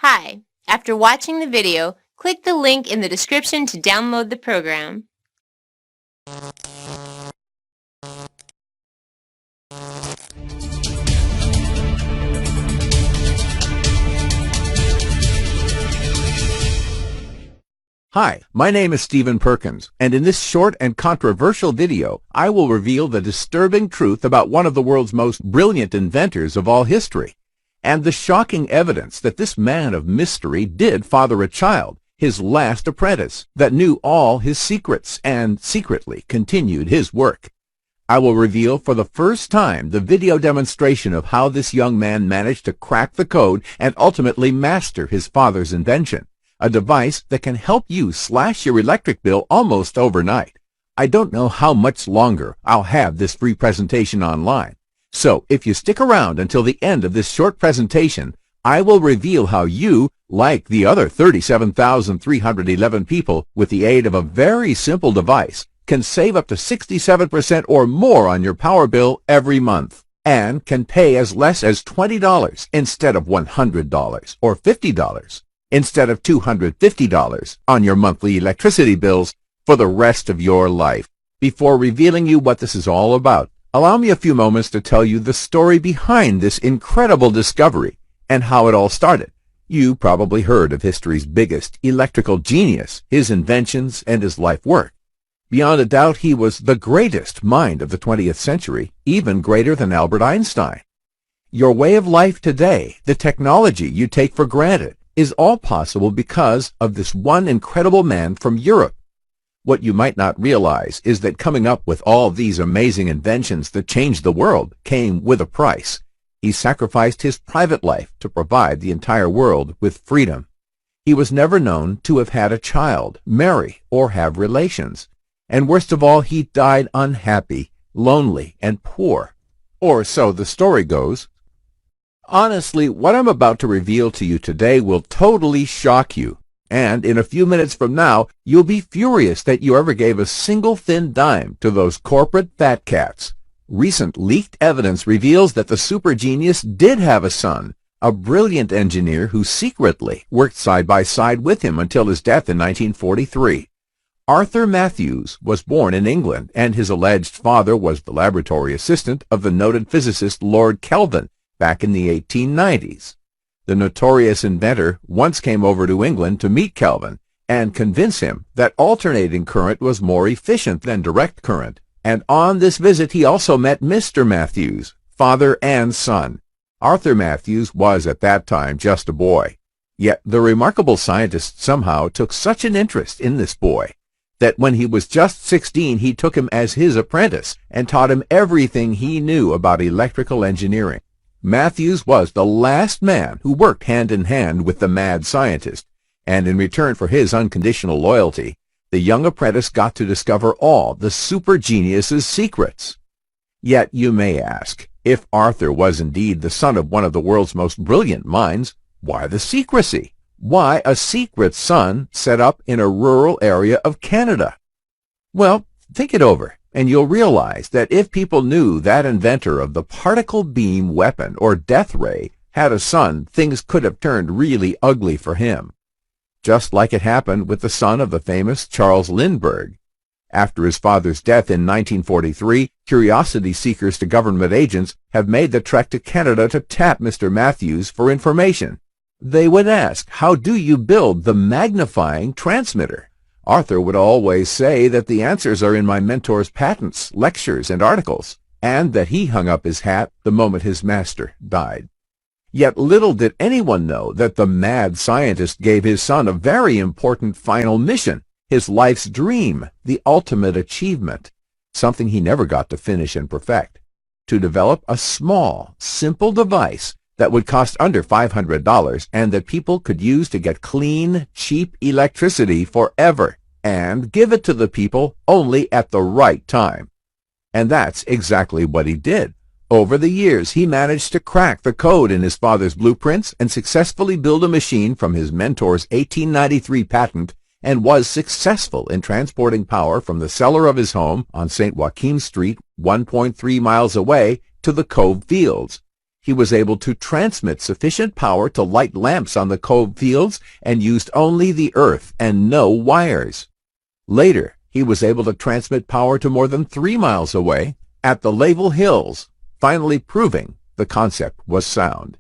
Hi. After watching the video, click the link in the description to download the program. Hi, my name is Stephen Perkins, and in this short and controversial video, I will reveal the disturbing truth about one of the world's most brilliant inventors of all history, and the shocking evidence that this man of mystery did father a child, his last apprentice, that knew all his secrets and secretly continued his work. I will reveal for the first time the video demonstration of how this young man managed to crack the code and ultimately master his father's invention. A device that can help you slash your electric bill almost overnight. I don't know how much longer I'll have this free presentation online. So if you stick around until the end of this short presentation, I will reveal how you, like the other 37,311 people, with the aid of a very simple device, can save up to 67% or more on your power bill every month, and can pay as less as $20 instead of $100 or $50. Instead of $250 on your monthly electricity bills for the rest of your life. Before revealing you what this is all about, allow me a few moments to tell you the story behind this incredible discovery and how it all started. You probably heard of history's biggest electrical genius, his inventions, and his life work. Beyond a doubt, he was the greatest mind of the 20th century, even greater than Albert Einstein. Your way of life today, the technology you take for granted, is all possible because of this one incredible man from Europe. What you might not realize is that coming up with all these amazing inventions that changed the world came with a price. He sacrificed his private life to provide the entire world with freedom. He was never known to have had a child, marry, or have relations. And worst of all, he died unhappy, lonely, and poor. Or so the story goes. Honestly, what I'm about to reveal to you today will totally shock you, and in a few minutes from now, you'll be furious that you ever gave a single thin dime to those corporate fat cats. Recent leaked evidence reveals that the super genius did have a son, a brilliant engineer who secretly worked side by side with him until his death in 1943. Arthur Matthews was born in England, and his alleged father was the laboratory assistant of the noted physicist Lord Kelvin, back in the 1890s. The notorious inventor once came over to England to meet Kelvin and convince him that alternating current was more efficient than direct current. And on this visit he also met Mr. Matthews, father and son. Arthur Matthews was at that time just a boy. Yet the remarkable scientist somehow took such an interest in this boy that when he was just 16 he took him as his apprentice and taught him everything he knew about electrical engineering. Matthews was the last man who worked hand in hand with the mad scientist, and in return for his unconditional loyalty, the young apprentice got to discover all the super genius's secrets. Yet you may ask, if Arthur was indeed the son of one of the world's most brilliant minds, why the secrecy? Why a secret son set up in a rural area of Canada? Well, think it over, and you'll realize that if people knew that inventor of the particle beam weapon or death ray had a son, things could have turned really ugly for him. Just like it happened with the son of the famous Charles Lindbergh. After his father's death in 1943, curiosity seekers to government agents have made the trek to Canada to tap Mr. Matthews for information. They would ask, how do you build the magnifying transmitter? Arthur would always say that the answers are in my mentor's patents, lectures, and articles, and that he hung up his hat the moment his master died. Yet little did anyone know that the mad scientist gave his son a very important final mission, his life's dream, the ultimate achievement, something he never got to finish and perfect, to develop a small, simple device that would cost under $500 and that people could use to get clean, cheap electricity forever and give it to the people only at the right time. And that's exactly what he did. Over the years, he managed to crack the code in his father's blueprints and successfully build a machine from his mentor's 1893 patent and was successful in transporting power from the cellar of his home on St. Joaquin Street, 1.3 miles away, to the Cove Fields. He was able to transmit sufficient power to light lamps on the coal fields and used only the earth and no wires. Later, he was able to transmit power to more than 3 miles away at the Layville Hills, finally proving the concept was sound.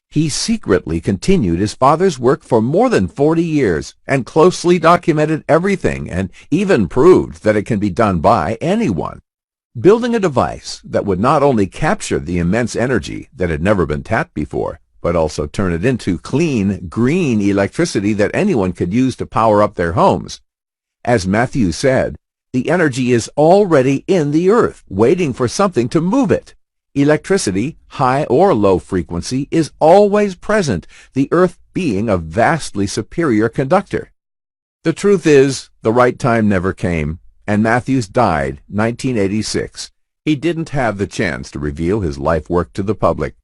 He secretly continued his father's work for more than 40 years and closely documented everything and even proved that it can be done by anyone. Building a device that would not only capture the immense energy that had never been tapped before, but also turn it into clean, green electricity that anyone could use to power up their homes. As Matthews said, the energy is already in the earth, waiting for something to move it. Electricity, high or low frequency, is always present, the earth being a vastly superior conductor. The truth is, the right time never came, and Matthews died 1986. He didn't have the chance to reveal his life work to the public.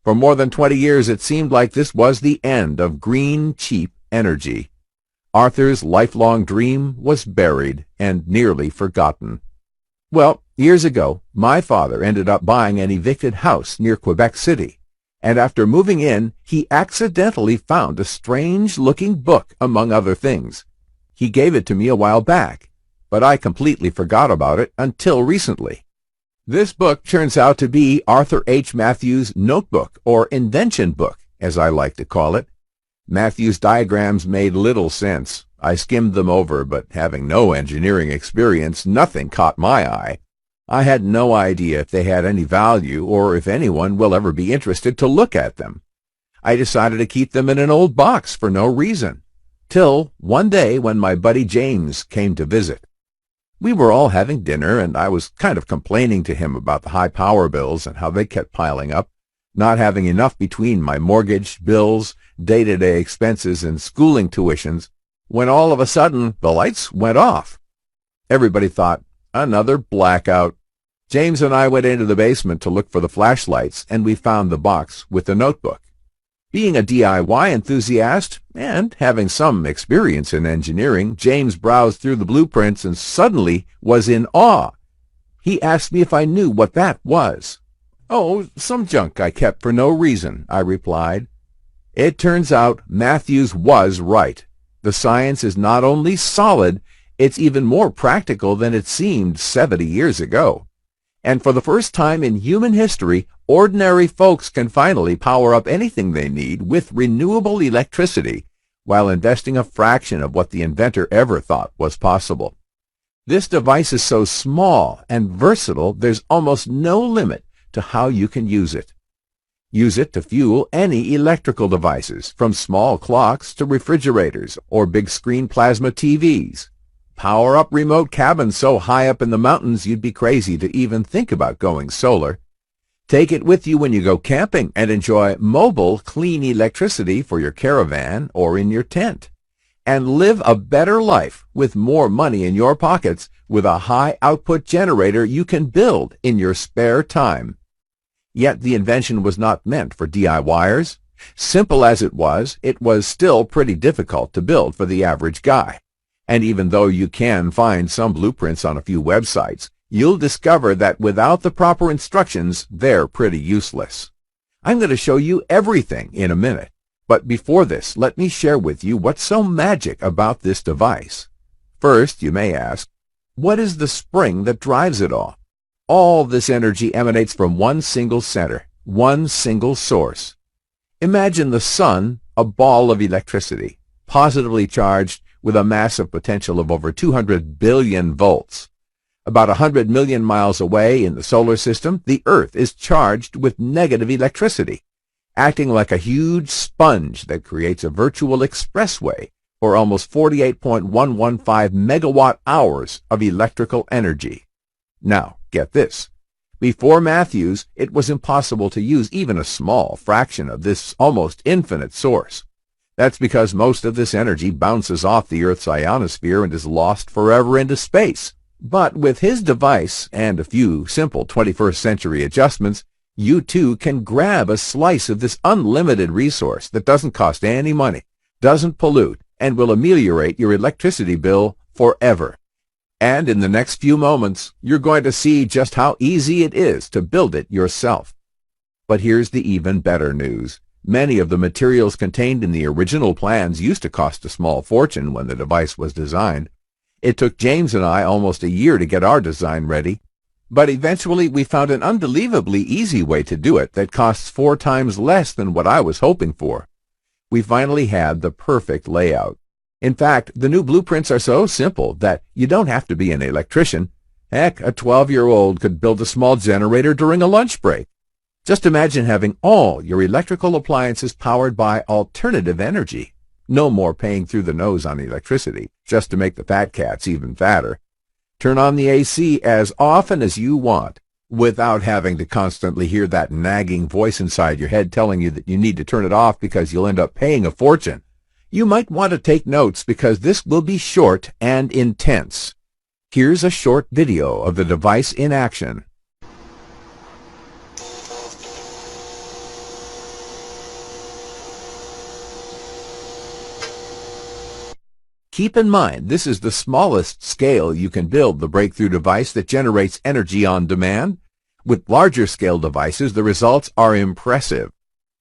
For more than 20 years it seemed like this was the end of green, cheap energy. Arthur's lifelong dream was buried and nearly forgotten. Well, years ago, my father ended up buying an evicted house near Quebec City, and after moving in, he accidentally found a strange-looking book, among other things. He gave it to me a while back, but I completely forgot about it until recently. This book turns out to be Arthur H. Matthews' notebook, or invention book, as I like to call it. Matthews' diagrams made little sense. I skimmed them over, but having no engineering experience, nothing caught my eye. I had no idea if they had any value or if anyone will ever be interested to look at them. I decided to keep them in an old box for no reason, till one day when my buddy James came to visit. We were all having dinner, and I was kind of complaining to him about the high power bills and how they kept piling up, not having enough between my mortgage, bills, day-to-day expenses, and schooling tuitions, when all of a sudden the lights went off. Everybody thought, another blackout. James and I went into the basement to look for the flashlights, and we found the box with the notebook. Being a DIY enthusiast, and having some experience in engineering, James browsed through the blueprints and suddenly was in awe. He asked me if I knew what that was. "Oh, some junk I kept for no reason," I replied. It turns out Matthews was right. The science is not only solid, it's even more practical than it seemed 70 years ago. And for the first time in human history, ordinary folks can finally power up anything they need with renewable electricity while investing a fraction of what the inventor ever thought was possible. This device is so small and versatile, there's almost no limit to how you can use it. Use it to fuel any electrical devices, from small clocks to refrigerators or big-screen plasma TVs. Power up remote cabins so high up in the mountains you'd be crazy to even think about going solar. Take it with you when you go camping and enjoy mobile, clean electricity for your caravan or in your tent. And live a better life with more money in your pockets with a high-output generator you can build in your spare time. Yet the invention was not meant for DIYers. Simple as it was still pretty difficult to build for the average guy. And even though you can find some blueprints on a few websites, you'll discover that without the proper instructions, they're pretty useless. I'm going to show you everything in a minute. But before this, let me share with you what's so magic about this device. First, you may ask, what is the spring that drives it all? All this energy emanates from one single center, one single source. Imagine the sun, a ball of electricity, positively charged with a massive potential of over 200 billion volts. About 100 million miles away in the solar system, the Earth is charged with negative electricity, acting like a huge sponge that creates a virtual expressway for almost 48.115 megawatt hours of electrical energy. Now, get this. Before Matthews, it was impossible to use even a small fraction of this almost infinite source. That's because most of this energy bounces off the Earth's ionosphere and is lost forever into space. But with his device and a few simple 21st century adjustments, you too can grab a slice of this unlimited resource that doesn't cost any money, doesn't pollute, and will ameliorate your electricity bill forever. And in the next few moments, you're going to see just how easy it is to build it yourself. But here's the even better news. Many of the materials contained in the original plans used to cost a small fortune when the device was designed. It took James and I almost a year to get our design ready, but eventually we found an unbelievably easy way to do it that costs 4 times less than what I was hoping for. We finally had the perfect layout. In fact, the new blueprints are so simple that you don't have to be an electrician. Heck, a 12-year-old could build a small generator during a lunch break. Just imagine having all your electrical appliances powered by alternative energy. No more paying through the nose on electricity, just to make the fat cats even fatter. Turn on the AC as often as you want, without having to constantly hear that nagging voice inside your head telling you that you need to turn it off because you'll end up paying a fortune. You might want to take notes because this will be short and intense. Here's a short video of the device in action. Keep in mind, this is the smallest scale you can build the breakthrough device that generates energy on demand. With larger scale devices, the results are impressive.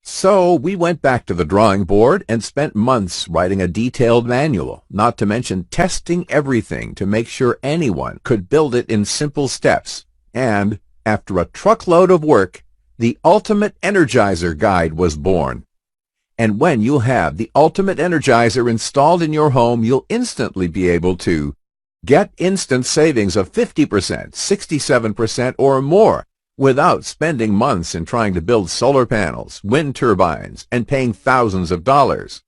So we went back to the drawing board and spent months writing a detailed manual, not to mention testing everything to make sure anyone could build it in simple steps. And, after a truckload of work, the Ultimate Energizer Guide was born. And when you'll have the Ultimate Energizer installed in your home, you'll instantly be able to get instant savings of 50%, 67%, or more without spending months in trying to build solar panels, wind turbines, and paying thousands of dollars.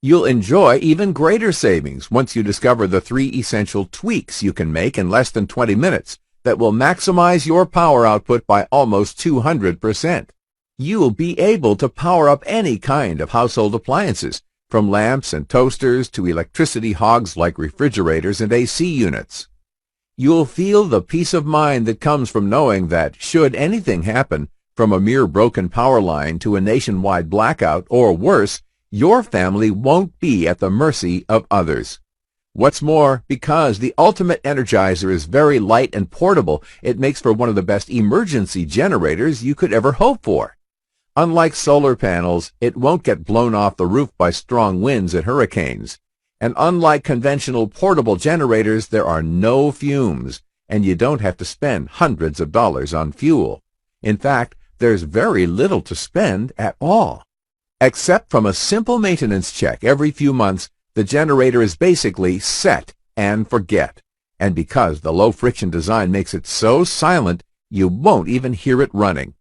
You'll enjoy even greater savings once you discover the 3 essential tweaks you can make in less than 20 minutes that will maximize your power output by almost 200%. You'll be able to power up any kind of household appliances, from lamps and toasters to electricity hogs like refrigerators and AC units. You'll feel the peace of mind that comes from knowing that, should anything happen, from a mere broken power line to a nationwide blackout or worse, your family won't be at the mercy of others. What's more, because the Ultimate Energizer is very light and portable, it makes for one of the best emergency generators you could ever hope for. Unlike solar panels, it won't get blown off the roof by strong winds and hurricanes. And unlike conventional portable generators, there are no fumes, and you don't have to spend hundreds of dollars on fuel. In fact, there's very little to spend at all. Except from a simple maintenance check every few months, the generator is basically set and forget. And because the low-friction design makes it so silent, you won't even hear it running.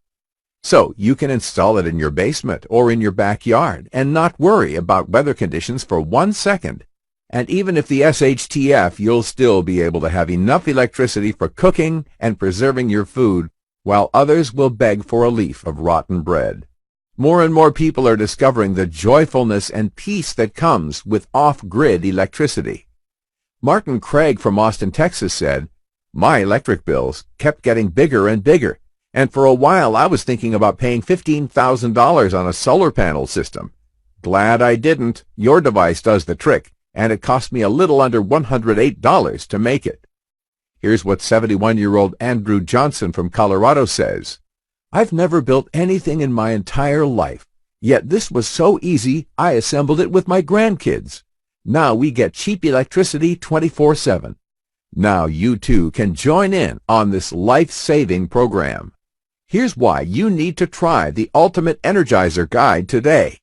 So you can install it in your basement or in your backyard and not worry about weather conditions for 1 second. And even if the SHTF, you'll still be able to have enough electricity for cooking and preserving your food, while others will beg for a leaf of rotten bread. More and more people are discovering the joyfulness and peace that comes with off-grid electricity. Martin Craig from Austin, Texas said, "My electric bills kept getting bigger and bigger. And for a while I was thinking about paying $15,000 on a solar panel system. Glad I didn't. Your device does the trick, and it cost me a little under $108 to make it." Here's what 71-year-old Andrew Johnson from Colorado says. "I've never built anything in my entire life, yet this was so easy I assembled it with my grandkids. Now we get cheap electricity 24/7. Now you too can join in on this life-saving program. Here's why you need to try the Ultimate Energizer Guide today.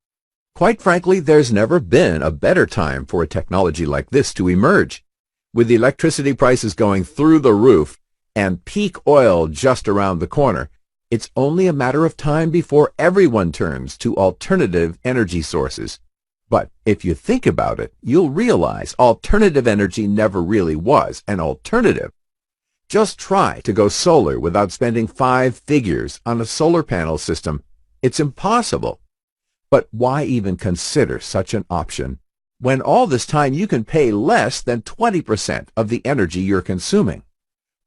Quite frankly, there's never been a better time for a technology like this to emerge. With electricity prices going through the roof and peak oil just around the corner, it's only a matter of time before everyone turns to alternative energy sources. But if you think about it, you'll realize alternative energy never really was an alternative. Just try to go solar without spending 5 figures on a solar panel system. It's impossible. But why even consider such an option, when all this time you can pay less than 20% of the energy you're consuming?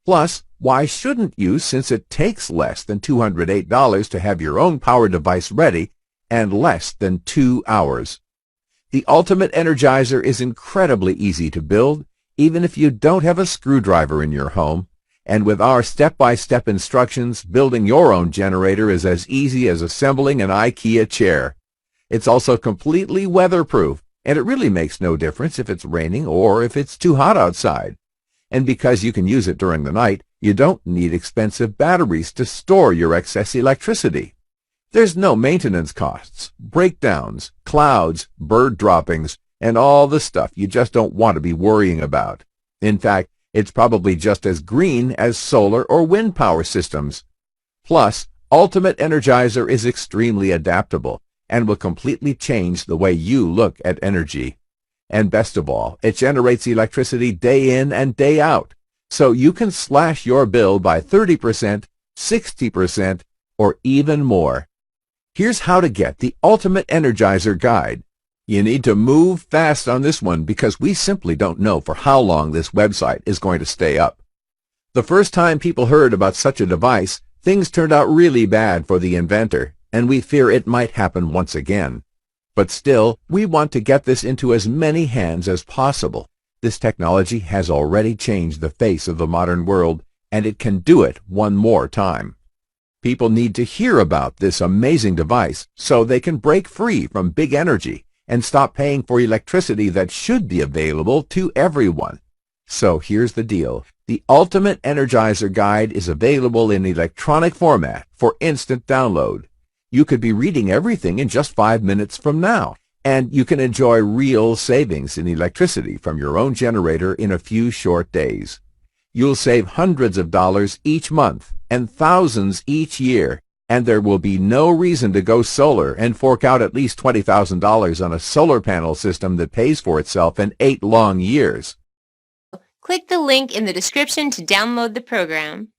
Plus, why shouldn't you, since it takes less than $208 to have your own power device ready and less than 2 hours? The Ultimate Energizer is incredibly easy to build, even if you don't have a screwdriver in your home, And with our step-by-step instructions, building your own generator is as easy as assembling an IKEA chair. It's also completely weatherproof, and it really makes no difference if it's raining or if it's too hot outside. And because you can use it during the night, you don't need expensive batteries to store your excess electricity. There's no maintenance costs, breakdowns, clouds, bird droppings, and all the stuff you just don't want to be worrying about. In fact, it's probably just as green as solar or wind power systems. Plus, Ultimate Energizer is extremely adaptable and will completely change the way you look at energy. And best of all, it generates electricity day in and day out, so you can slash your bill by 30%, 60%, or even more. Here's how to get the Ultimate Energizer Guide. You need to move fast on this one because we simply don't know for how long this website is going to stay up. The first time people heard about such a device, things turned out really bad for the inventor, and we fear it might happen once again. But still, we want to get this into as many hands as possible. This technology has already changed the face of the modern world, and it can do it one more time. People need to hear about this amazing device so they can break free from big energy and stop paying for electricity that should be available to everyone. So here's the deal. The Ultimate Energizer Guide is available in electronic format for instant download. You could be reading everything in just 5 minutes from now, and you can enjoy real savings in electricity from your own generator in a few short days. You'll save hundreds of dollars each month and thousands each year, and there will be no reason to go solar and fork out at least $20,000 on a solar panel system that pays for itself in 8 long years. Click the link in the description to download the program.